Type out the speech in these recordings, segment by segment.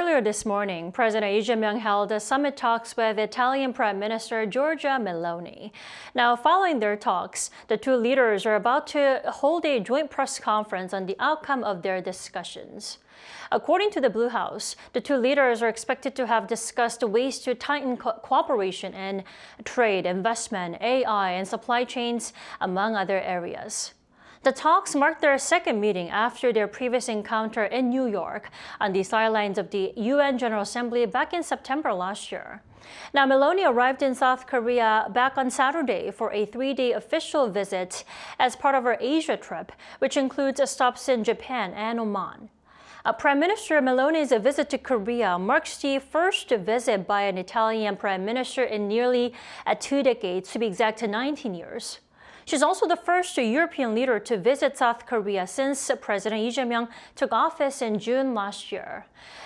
earlier this morning, President Lee Jae-myung held summit talks with Italian Prime Minister Giorgia Meloni. Now, following their talks, the two leaders are about to hold a joint press conference on the outcome of their discussions. According to the Blue House, the two leaders are expected to have discussed ways to tighten cooperation in trade, investment, AI, and supply chains, among other areas. The talks marked their second meeting after their previous encounter in New York on the sidelines of the UN General Assembly back in September last year. Now, Meloni arrived in South Korea back on Saturday for a three-day official visit as part of her Asia trip, which includes stops in Japan and Oman. Prime Minister Meloni's visit to Korea marks the first visit by an Italian prime minister in nearly 2 decades, to be exact, 19 years. She's also the first European leader to visit South Korea since President Lee Jae-myung took office in June last year.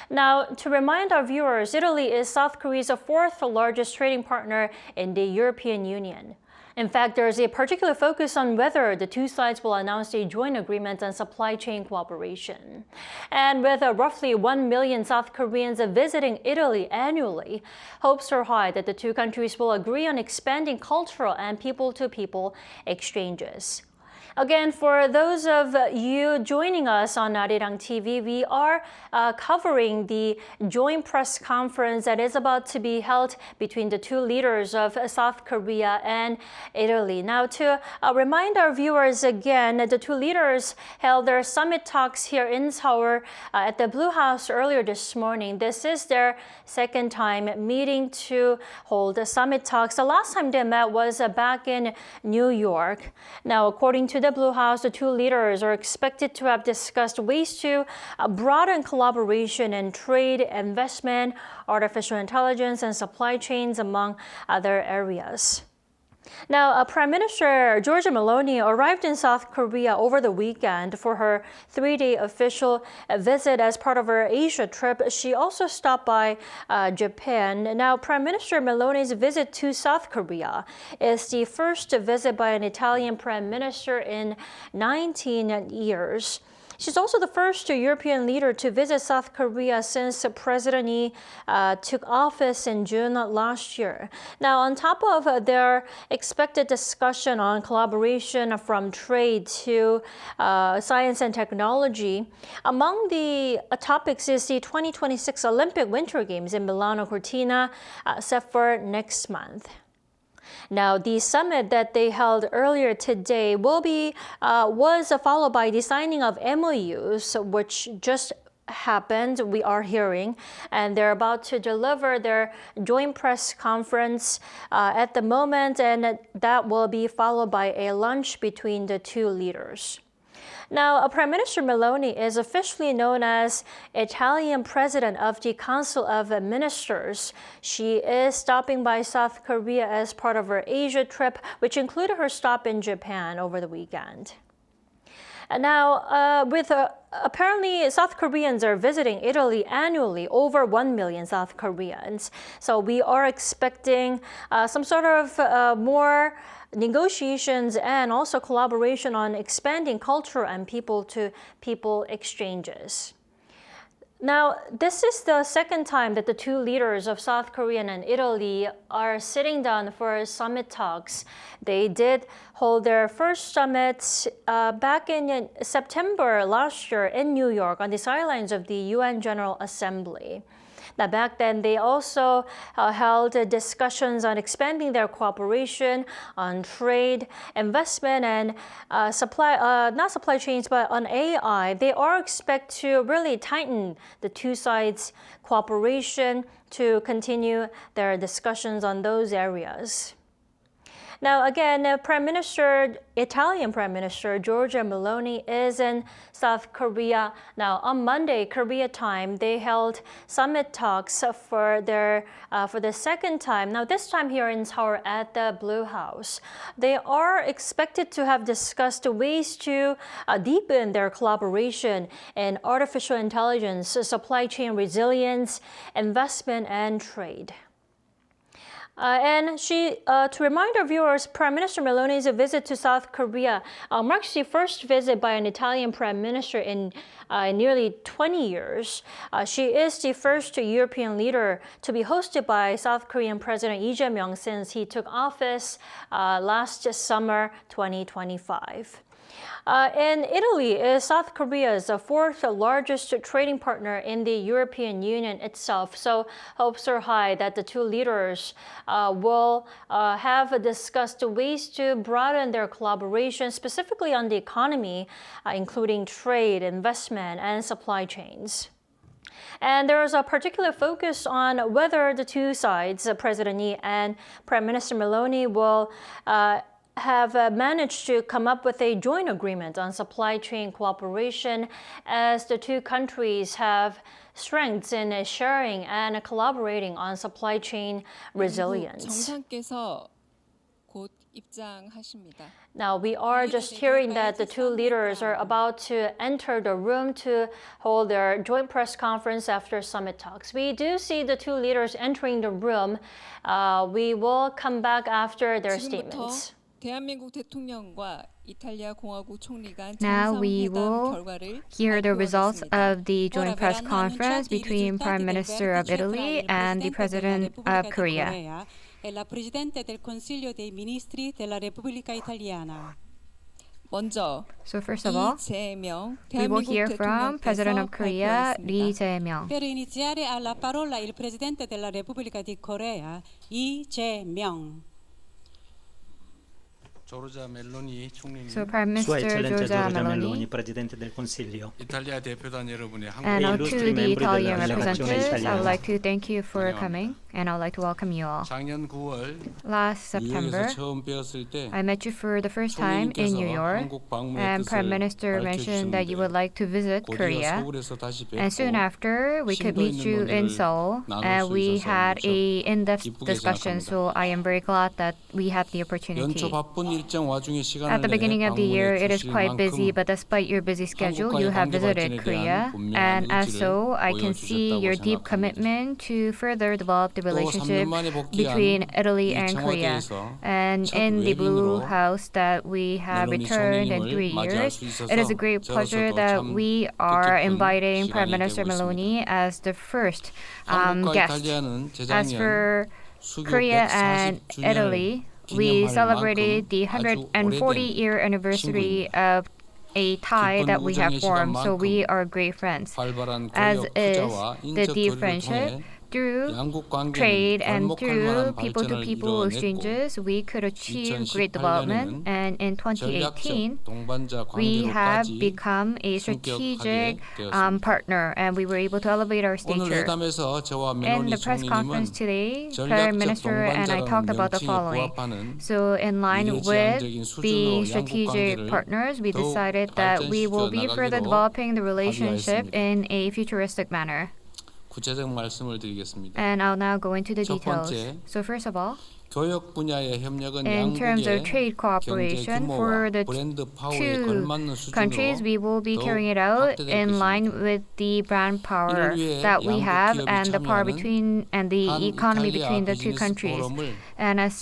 Now, to remind our viewers, Italy is South Korea's fourth largest trading partner in the European Union. In fact, there is a particular focus on whether the two sides will announce a joint agreement on supply chain cooperation. And with roughly 1 million South Koreans visiting Italy annually, hopes are high that the two countries will agree on expanding cultural and people-to-people exchanges. Again, for those of you joining us on Arirang TV, we are covering the joint press conference that is about to be held between the two leaders of South Korea and Italy. Now, to remind our viewers again, the two leaders held their summit talks here in Seoul at the Blue House earlier this morning. This is their second time meeting to hold the summit talks. The last time they met was back in New York. Now, according to the Blue House, the two leaders are expected to have discussed ways to broaden collaboration in trade, investment, artificial intelligence, and supply chains, among other areas. Now, Prime Minister Giorgia Meloni arrived in South Korea over the weekend for her three-day official visit as part of her Asia trip. She also stopped by Japan. Now, Prime Minister Meloni's visit to South Korea is the first visit by an Italian Prime Minister in 19 years. She's also the first European leader to visit South Korea since President Lee took office in June last year. Now, on top of their expected discussion on collaboration from trade to science and technology, among the topics is the 2026 Olympic Winter Games in Milano Cortina, set for next month. Now, the summit that they held earlier today was followed by the signing of MOUs, which just happened, we are hearing, and they're about to deliver their joint press conference at the moment, and that will be followed by a lunch between the two leaders. Now, Prime Minister Meloni is officially known as Italian President of the Council of Ministers. She is stopping by South Korea as part of her Asia trip, which included her stop in Japan over the weekend. Now, apparently South Koreans are visiting Italy annually, over 1 million South Koreans. So we are expecting some sort of more negotiations and also collaboration on expanding cultural and people-to-people exchanges. Now, this is the second time that the two leaders of South Korea and Italy are sitting down for summit talks. They did hold their first summit back in September last year in New York on the sidelines of the UN General Assembly. Now, back then, they also held discussions on expanding their cooperation on trade, investment, and not supply chains, but on AI. They are expected to really tighten the two sides' cooperation to continue their discussions on those areas. Now, again, Italian Prime Minister Giorgia Meloni is in South Korea. Now, on Monday, Korea time, they held summit talks for the second time. Now, this time here in Seoul at the Blue House. They are expected to have discussed ways to deepen their collaboration in artificial intelligence, supply chain resilience, investment, and trade. And to remind our viewers, Prime Minister Meloni's visit to South Korea marks the first visit by an Italian Prime Minister in nearly 20 years. She is the first European leader to be hosted by South Korean President Lee Jae-myung since he took office last summer 2025. In Italy, South Korea's fourth largest trading partner in the European Union itself. So hopes are high that the two leaders will have discussed ways to broaden their collaboration, specifically on the economy, including trade, investment, and supply chains. And there is a particular focus on whether the two sides, President Lee and Prime Minister Meloni, will have managed to come up with a joint agreement on supply chain cooperation, as the two countries have strengths in sharing and collaborating on supply chain resilience. 정상께서 곧 입장하십니다. Now, we are just hearing that the two leaders are about to enter the room to hold their joint press conference after summit talks. We do see the two leaders entering the room. We will come back after their statements. 대한민국 대통령과 이탈리아 공화국 총리 간 Now we 정상회담 will 결과를 hear the results 발표하겠습니다. of the joint press conference between Prime Minister of Italy and the President of Korea. La Presidente del Consiglio dei Ministri della Repubblica Italiana. 먼저 So first of all, 이재명 we will hear 대한민국 from President of Korea, Lee Jae-myung. Per iniziare alla parola il Presidente della Repubblica di Corea, Lee Jae-myung. So Prime Minister Giorgia Meloni Presidente del Consiglio. and to the Italian representatives, I would like to thank you for coming and I would like to welcome you all. Last September, I met you for the first time in New York, and Prime Minister mentioned that you would like to visit Korea. And soon after, we could meet you in Seoul, and we had a in-depth discussion, so I am very glad that we had the opportunity. At the beginning of the year, it is quite busy, but despite your busy schedule, you have visited Korea. And as so, I can see your deep commitment to further develop the relationship between Italy and Korea. And in the Blue House that we have returned in 3 years, it is a great pleasure that we are inviting Prime Minister Meloni as the first guest. As for Korea and Italy, we celebrated the 140-year anniversary of a tie that we have formed, so we are great friends. As is the deep friendship, through trade and through people-to-people exchanges, we could achieve great development. And in 2018, we have become a strategic partner, and we were able to elevate our stature. In the press conference today, Prime Minister and I talked about the following. So in line with the strategic partners, we decided that we will be further developing the relationship in a futuristic manner. And I'll now go into the details. So first of all, in terms of trade cooperation for the two countries, we will be carrying it out in line with the brand power that we have and the power between and the economy between the two countries. And as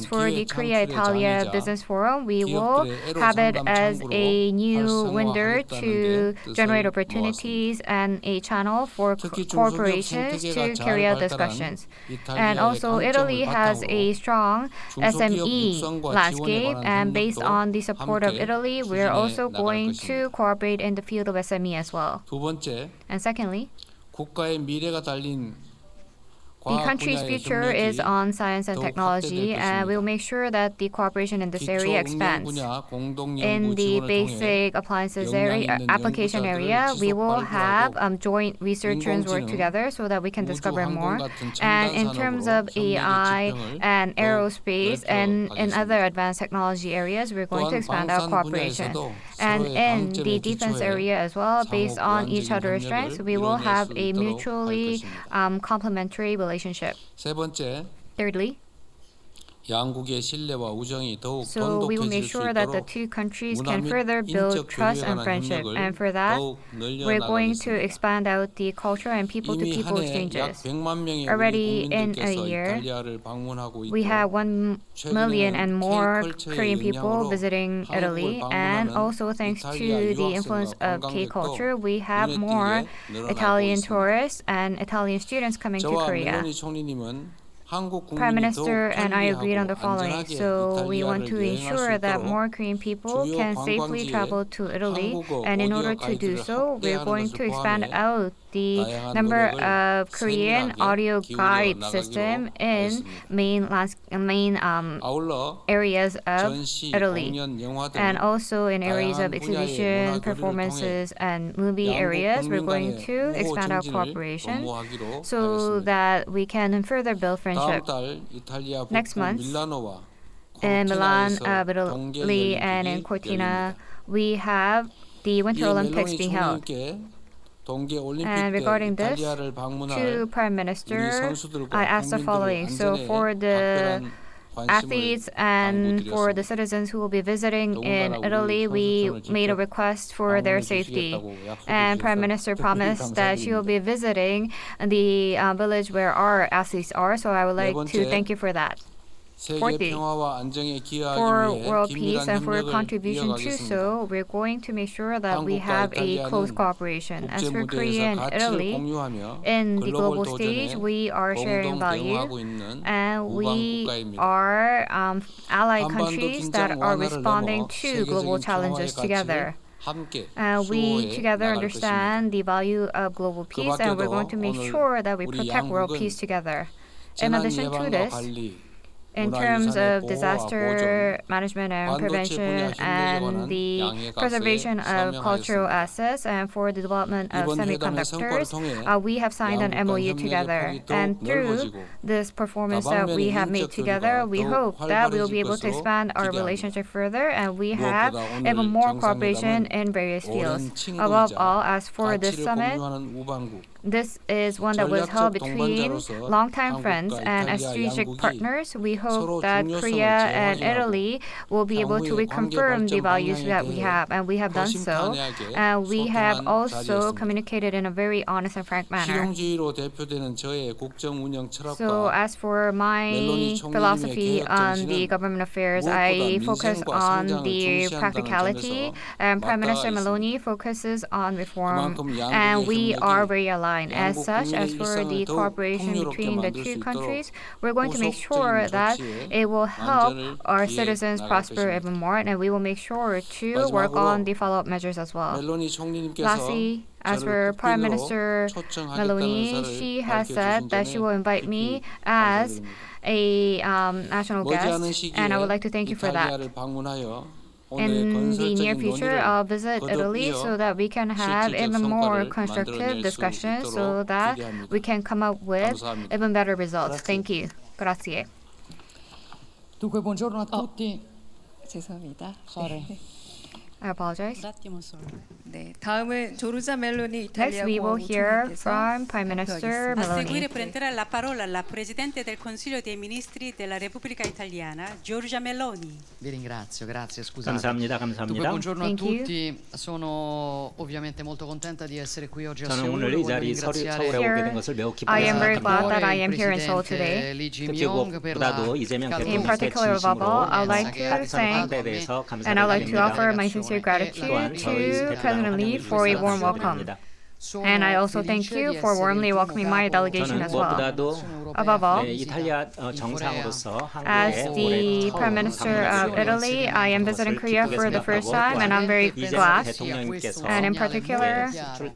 for the Korea-Italia Business Forum, we will have it as a new window to generate opportunities and a channel for corporations to carry out discussions. And also, Italy has a strong SME landscape, and based on the support of Italy, we're also going to cooperate in the field of SME as well. And secondly, the country's future is on science and technology, and we'll make sure that the cooperation in this area expands. In the basic appliances area, application area, we will have joint researchers work together so that we can discover more. And in terms of AI and aerospace and in other advanced technology areas, we're going to expand our cooperation. And in the defense area as well, based on each other's strengths, we will have a mutually complementary relationship. Thirdly, So we will make sure that the two countries can further build trust and friendship. And for that, we're going to expand out the cultural and people-to-people exchanges. Already in a year, we have 1 million and more Korean people visiting Italy. And also thanks to the influence of K-culture, we have more Italian tourists and Italian students coming to Korea. Prime Minister and I agreed on the following. So we want to ensure that more Korean people can safely travel to Italy. And in order to do so, we're going to expand out the number of Korean audio guide system in main areas of Italy. And also in areas of exhibition, performances, and movie areas, we're going to expand our cooperation so that we can further build friendship. Next month, in Milan, Italy, and in Cortina, we have the Winter Olympics being held. And regarding this, to Prime Minister, I asked the following. So for the athletes and for the citizens who will be visiting in Italy, we made a request for their safety. And Prime Minister promised that she will be visiting the village where our athletes are. So I would like to thank you for that. Fourthly, for world peace and for your contribution to so, we're going to make sure that we have a close cooperation. As for Korea and Italy, in the global stage, we are sharing value, and we are ally countries that are responding to global challenges together. We together understand the value of global peace, and we're going to make sure that we protect world peace together. In addition to this, in terms of disaster management and prevention and the preservation of cultural assets and for the development of semiconductors, we have signed an MOU together. And through this performance that we have made together, we hope that we will be able to expand our relationship further, and we have even more cooperation in various fields. Above all, as for this summit, this is one that was held between longtime friends and as strategic partners. We hope that Korea and Italy will be able to reconfirm the values that we have, and we have done so. And we have also communicated in a very honest and frank manner. So as for my philosophy on the government affairs, I focus on the practicality, and Prime Minister Meloni focuses on reform, and we are very aligned. As such, as for the cooperation between the two countries, we're going to make sure that it will help our citizens prosper even more, and we will make sure to work on the follow-up measures as well. Lastly, as for Prime Minister Meloni, she has said that she will invite me as a national guest, and I would like to thank you for that. In the near future, I'll visit Italy so that we can have even more constructive discussions so that we can come up with even better results. Thank you. Grazie. Dunque, buongiorno a tutti. 죄송합니다. Sorry. I apologize. 네, 다음은 조르자 멜로니 Next, we will hear from Prime Minister A seguire Meloni. prenderà la parola la Presidente del Consiglio dei Ministri della Repubblica Italiana, Giorgia Meloni. Vi ringrazio, grazie, scusate. 감사합니다. Dunque, 감사합니다. buongiorno a Thank you. tutti. Sono ovviamente molto contenta di essere qui oggi a 저는 Seul. 오늘 이 Voglio 자리 서울에 오게 된 것을 매우 I am very 기뻐합니다. glad that I am here in Seoul today. 특히 무엇보다도 이재명 In 대통령께 particular, above all, 진심으로 I'd like to 항상 thank 환대에 대해서 and I'd like to offer my 감사드립니다. sincere gratitude to 저희 President Lee for a warm welcome. And I also thank you for warmly welcoming my delegation 저는 as well. 무엇보다도 Above all, 이탈리아 정상으로서 as 한국에 the 올해 Prime Minister of Italy, I am visiting Korea for the first time, and I'm very glad. And in particular,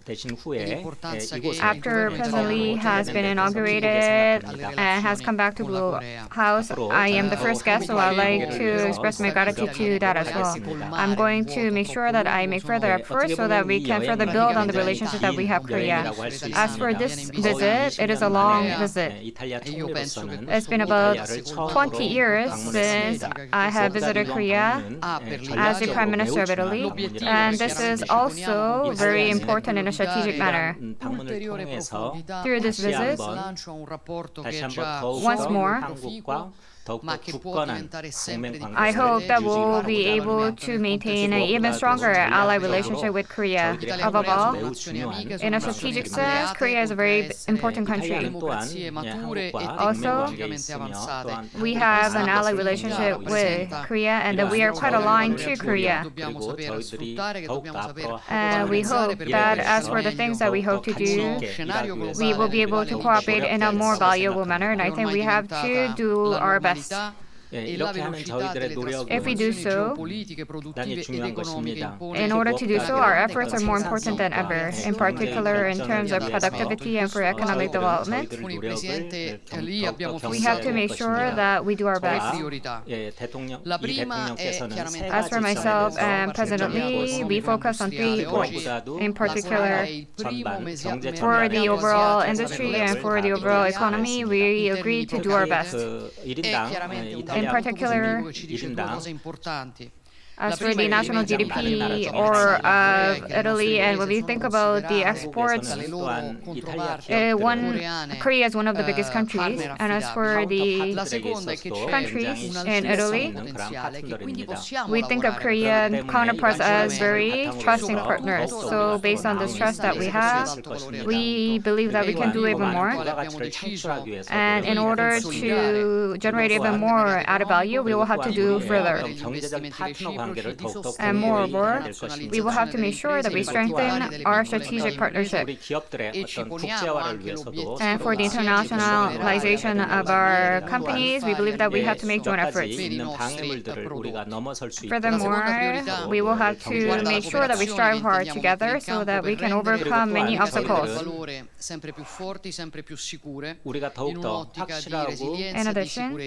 대신 후에 이곳에 after President Lee has been inaugurated and has come back to Blue House, I am the first guest, so I'd like to express my gratitude to that as well. I'm going to make sure that I make further efforts so that we can further build on the relationship that we have with Korea. As for this visit, it is a long visit. It's been about 20 years since I have visited Korea as the Prime Minister of Italy, and this is also very important in a strategic manner. Through this visit, once more, 더욱더 굳건한 동맹 I hope that 관계를 we'll be able to maintain an even stronger ally relationship with Korea. Above all, 매우 중요한 in a strategic sense, Korea is a very important country. 이탈리아는 또한 한국과 Also, 동맹 관계에 있으며 또한 We have an ally relationship with Korea and that we are quite aligned to Korea. 그리고 저희들이 더욱더 앞으로 And we hope that as for the things that we hope to do, we will be able to cooperate in a more valuable manner. And I think we have to do our best. 이렇게 하는 저희들의 노력은 If we do so, 대단히 중요한 것입니다. in order to do so, our efforts are more important than ever, in particular in terms of productivity and for economic development. We have to make sure that we do our best. As for myself and President Lee, we focus on 3 points. In particular, for the overall industry and for the overall economy, we agreed to do our best. In particular, as for the national GDP or of Italy, and when we think about the exports, Korea is one of the biggest countries, and as for the countries in Italy, we think of Korean counterparts as very trusting partners. So based on this trust that we have, we believe that we can do even more. And in order to generate even more added value, we will have to do further. And moreover, we will have to make sure that we strengthen our strategic partnership. And for the internationalization of our companies, we believe that we have to make joint efforts. Furthermore, we will have to make sure that we strive hard together so that we can overcome many obstacles. In addition,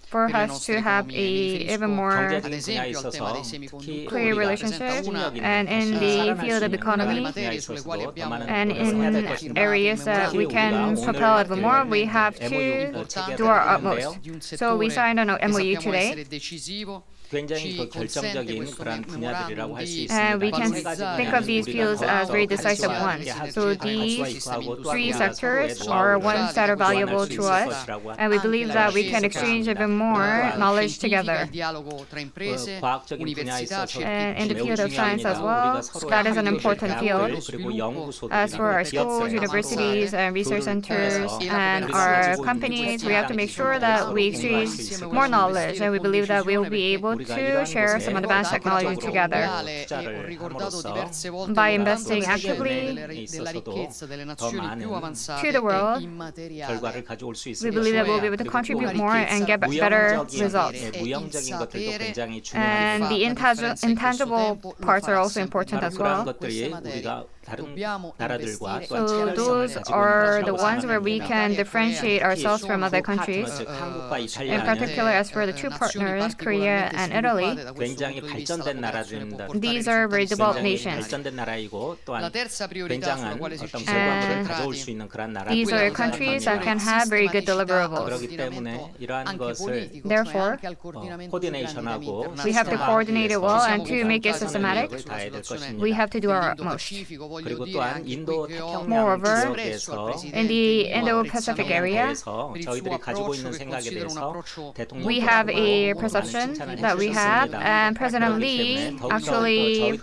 for us to have a even more clear relationship, and in the field of economy and in areas that we can propel even more, we have to do our utmost. So we signed an MOU today. 굉장히 결정적인 그런 분야들이라고 할 수 있습니다. And we can think of these fields as very decisive ones. So these 3 sectors are ones that are valuable to us, and we believe that we can exchange even more knowledge together. And in the field of science as well, that is an important field. As for our schools, universities, and research centers, and our companies, we have to make sure that we exchange more knowledge, and we believe that we will be able to share some advanced technology together. By investing actively to the world, we believe that we'll be able to contribute more and get better results. And the intangible parts are also important as well. So those are the ones where we can differentiate ourselves from other countries. In particular, as for the 2 partners, Korea and Italy, these are very developed nations. These are countries that can have very good deliverables. Therefore, we have to coordinate it well, and to make it systematic, we have to do our utmost. Moreover, in the Indo-Pacific area, we have a perception that we have, and President Lee actually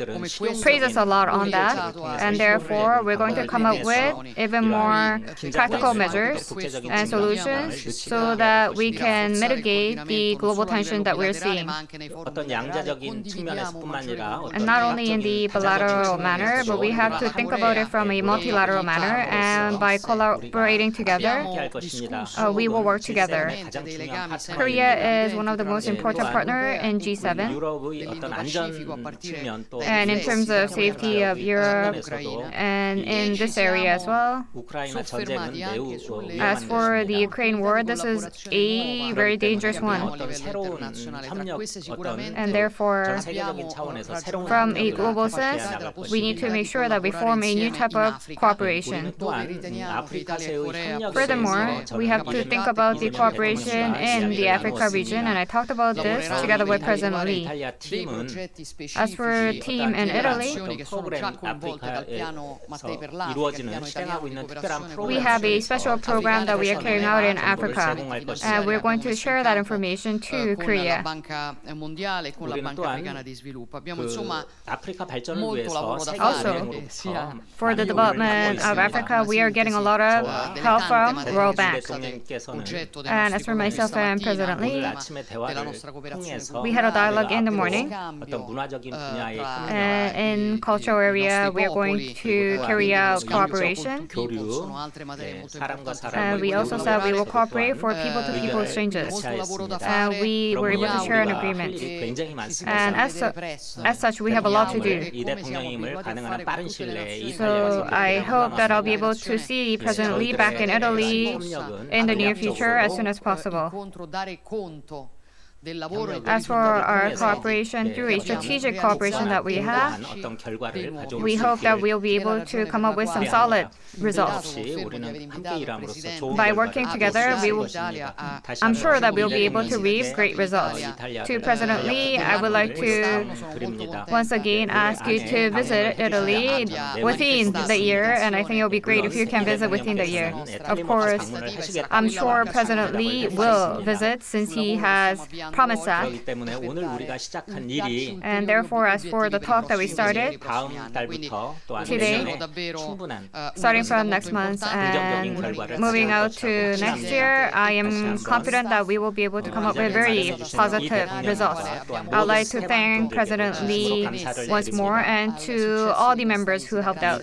praised us a lot on that, and therefore we're going to come up with even more practical measures and solutions so that we can mitigate the global tension that we're seeing. And not only in the bilateral manner, but we have to think about it from a multilateral manner, and by collaborating together, we will work together. Korea is one of the most important partners in G7, and in terms of safety of Europe and in this area as well. As for the Ukraine war, this is a very dangerous one. And therefore, from a global sense, we need to make sure that we form a new type of cooperation. Furthermore, we have to think about the cooperation in the Africa region, and I talked about this together with President Lee. As for team in Italy, we have a special program that we are carrying out in Africa, and we're going to share that information to Korea. Also, for the development of Africa, we are getting a lot of help from World Bank. And as for myself and President Lee, we had a dialogue in the morning. In cultural area, we are going to carry out cooperation. We also said we will cooperate for people-to-people exchanges. We were able to share an agreement. And as such, we have a lot to do. So I hope that I'll be able to see President Lee back in Italy in the near future as soon as possible. As for our cooperation through a strategic cooperation that we have, we hope that we'll be able to come up with some solid results. By working together, I'm sure that we'll be able to reap great results. To President Lee, I would like to once again ask you to visit Italy within the year, and I think it will be great if you can visit within the year. Of course, I'm sure President Lee will visit since he has promised that. And therefore, as for the talk that we started today, starting from next month and moving out to next year, I am confident that we will be able to come up with very positive results. I'd like to thank President Lee once more and to all the members who helped out.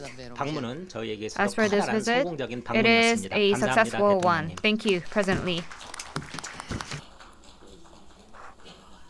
As for this visit, it is a successful one. Thank you, President Lee.